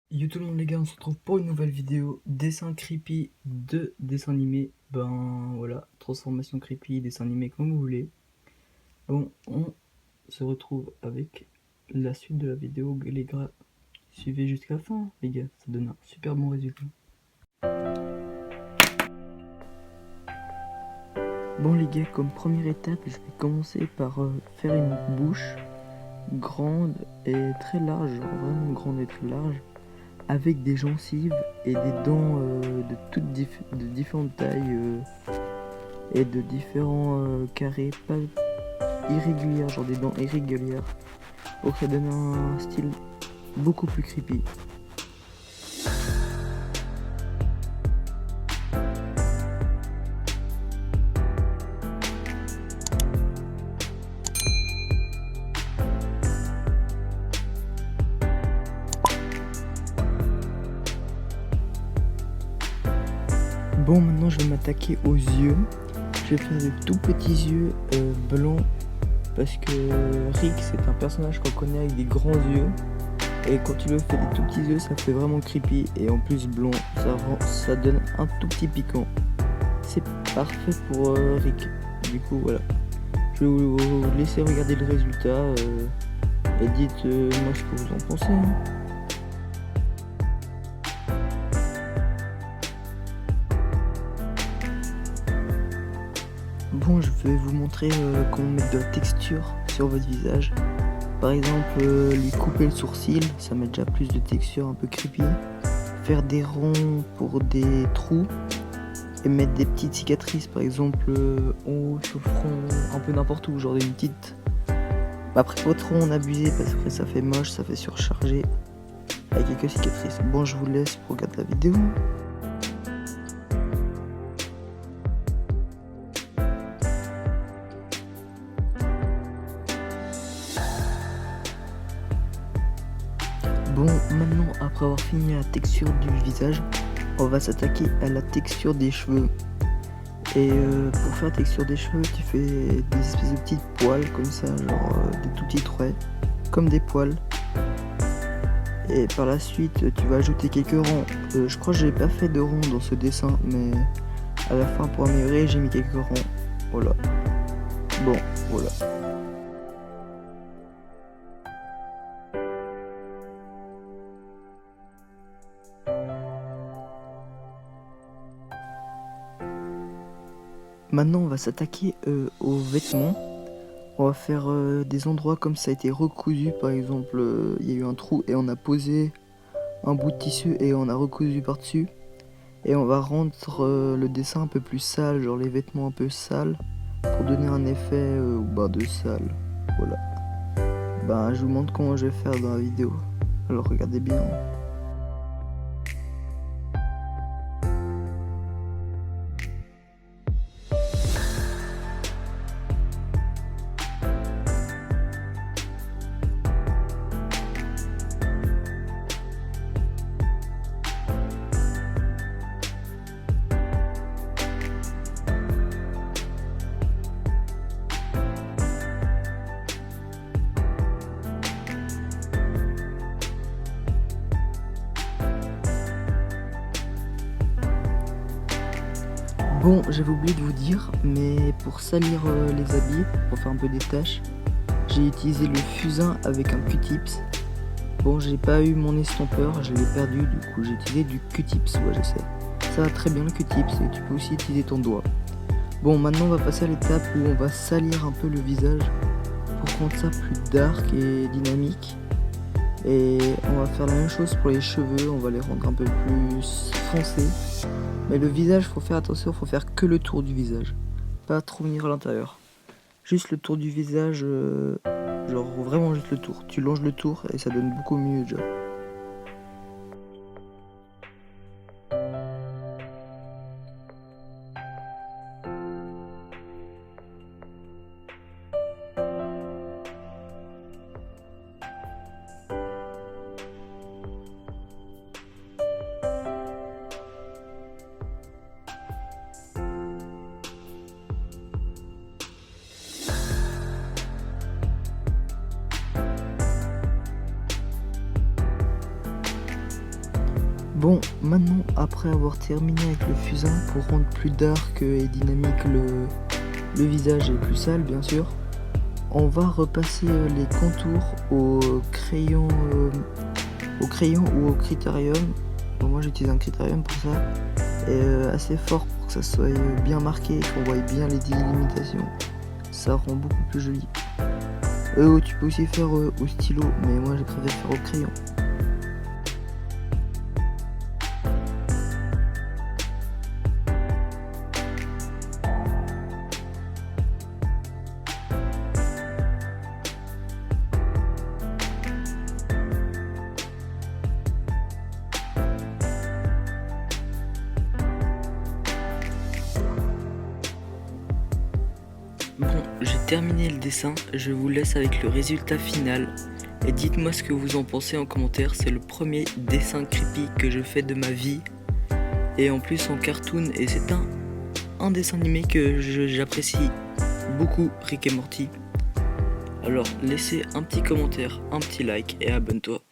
Yo tout le monde les gars, on se retrouve pour une nouvelle vidéo dessin creepy de dessin animé. Ben voilà, transformation creepy, dessin animé comme vous voulez. Bon, on se retrouve avec la suite de la vidéo les gars. Suivez jusqu'à la fin les gars, ça donne un super bon résultat. Bon les gars, comme première étape, je vais commencer par faire une bouche grande et très large, genre vraiment grande et très large, avec des gencives et des dents de différentes tailles et de différents carrés, pas irrégulières, genre des dents irrégulières, pour que ça donne un style beaucoup plus creepy. Bon, maintenant je vais m'attaquer aux yeux. Je vais faire de tout petits yeux blancs parce que Rick c'est un personnage qu'on connaît avec des grands yeux. Et quand tu le fais des tout petits yeux, ça fait vraiment creepy. Et en plus blanc, ça donne un tout petit piquant. C'est parfait pour Rick. Du coup voilà. Je vais vous laisser regarder le résultat et dites moi ce que vous en pensez. Bon, je vais vous montrer comment mettre de la texture sur votre visage. Par exemple, lui couper le sourcil, ça met déjà plus de texture un peu creepy. Faire des ronds pour des trous et mettre des petites cicatrices, par exemple en haut sur le front, un peu n'importe où, genre une petite. Après, pas trop en abuser parce que ça fait moche, ça fait surcharger avec quelques cicatrices. Bon, je vous laisse pour regarder la vidéo. Bon, maintenant, après avoir fini la texture du visage, on va s'attaquer à la texture des cheveux. Et pour faire la texture des cheveux, tu fais des espèces de petites poils comme ça, genre des tout petits traits, comme des poils. Et par la suite, tu vas ajouter quelques rangs. Je crois que j'ai pas fait de rangs dans ce dessin, mais à la fin, pour améliorer, j'ai mis quelques rangs. Voilà. Bon, voilà. Maintenant, on va s'attaquer aux vêtements. On va faire des endroits comme ça a été recousu. Par exemple, il y a eu un trou et on a posé un bout de tissu et on a recousu par-dessus. Et on va rendre le dessin un peu plus sale, genre les vêtements un peu sales, pour donner un effet de sale. Voilà. Ben, je vous montre comment je vais faire dans la vidéo. Alors regardez bien. Bon, j'avais oublié de vous dire, mais pour salir les habits, pour faire un peu des taches, j'ai utilisé le fusain avec un Q-tips. Bon, j'ai pas eu mon estompeur, je l'ai perdu, du coup j'ai utilisé du Q-tips, ouais je sais. Ça va très bien le Q-tips et tu peux aussi utiliser ton doigt. Bon, maintenant on va passer à l'étape où on va salir un peu le visage pour rendre ça plus dark et dynamique. Et on va faire la même chose pour les cheveux, on va les rendre un peu plus foncés. Mais le visage, faut faire attention, faut faire que le tour du visage. Pas trop venir à l'intérieur. Juste le tour du visage, genre vraiment juste le tour. Tu longes le tour et ça donne beaucoup mieux déjà. Bon, maintenant, après avoir terminé avec le fusain, pour rendre plus dark et dynamique le visage et plus sale bien sûr, on va repasser les contours au crayon ou au critérium. Bon, moi j'utilise un critérium pour ça, et assez fort pour que ça soit bien marqué et qu'on voit bien les délimitations. Ça rend beaucoup plus joli. Tu peux aussi faire au stylo, mais moi je préfère faire au crayon. Bon, j'ai terminé le dessin, je vous laisse avec le résultat final. Et dites-moi ce que vous en pensez en commentaire, c'est le premier dessin creepy que je fais de ma vie. Et en plus en cartoon, et c'est un dessin animé que j'apprécie beaucoup, Rick et Morty. Alors laissez un petit commentaire, un petit like et abonne-toi.